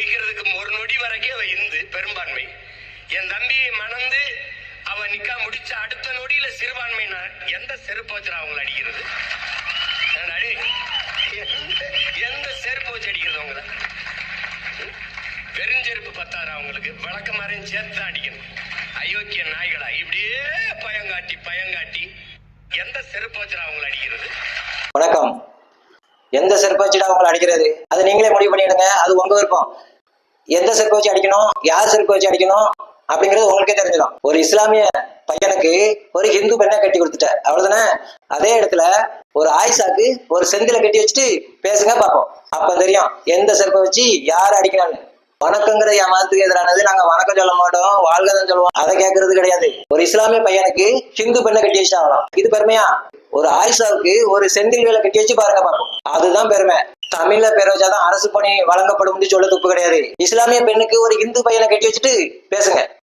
முடிக்கிறதுக்கு ஒரு நொடி வரைக்கும் அவ இந்து பெரும்பான்மை. என் தம்பியை மணந்து அவ நிக்கா முடிச்ச அடுத்த நொடியில சிறுபான்மைனா எந்த செருப்பு வச்சுரா அவங்களை அடிக்கிறது? எந்த செருப்பு வச்சு அடிக்கிறது அவங்கள? பெருஞ்செருப்பு பத்தாரா அவங்களுக்கு? வழக்க மாதிரியும் சேர்த்து தான் அடிக்கணும். அயோக்கிய நாய்களா இப்படியே பயங்காட்டி எந்த செருப்பு வச்சுரா அவங்களை அடிக்கிறது? வணக்கம். எந்த செருப்பு வச்சுடா அவங்களை அடிக்கிறது? அது நீங்களே முடிவு பண்ணிடுங்க. அது உங்க விருப்பம். எந்த செருப்பு வச்சு அடிக்கணும், யார் செருப்பு வச்சு அடிக்கணும் அப்படிங்கிறது உங்களுக்கே தெரிஞ்சிடும். ஒரு இஸ்லாமிய பையனுக்கு ஒரு ஹிந்து பெண்ணை கட்டி கொடுத்துட்ட, அவ்வளவுதானே? அதே இடத்துல ஒரு ஆயிஷாக்கு ஒரு செந்தில கட்டி வச்சுட்டு பேசுங்க பார்ப்போம். அப்ப தெரியும் எந்த செருப்பை வச்சு யார் அடிக்கணும்னு. வணக்கங்கிற என் மதத்துக்கு எதிரானது. நாங்க வணக்கம் சொல்ல மாட்டோம், வாழ்கதான் சொல்லுவோம். அதை கேட்கறது கிடையாது. ஒரு இஸ்லாமிய பையனுக்கு ஹிந்து பெண்ணை கட்டி வச்சு ஆகலாம். இது பெருமையா? ஒரு ஆயிஷாவுக்கு ஒரு செந்தில் வேலை கட்டி வச்சு பாருங்க பார்ப்போம். அதுதான் பெருமை. தமிழ்ல பேர் வச்சாதான் அரசு பணி வழங்கப்படும் சொல்ல துப்பு கிடையாது. இஸ்லாமிய பெண்ணுக்கு ஒரு இந்து பையனை கட்டி வச்சுட்டு பேசுங்க.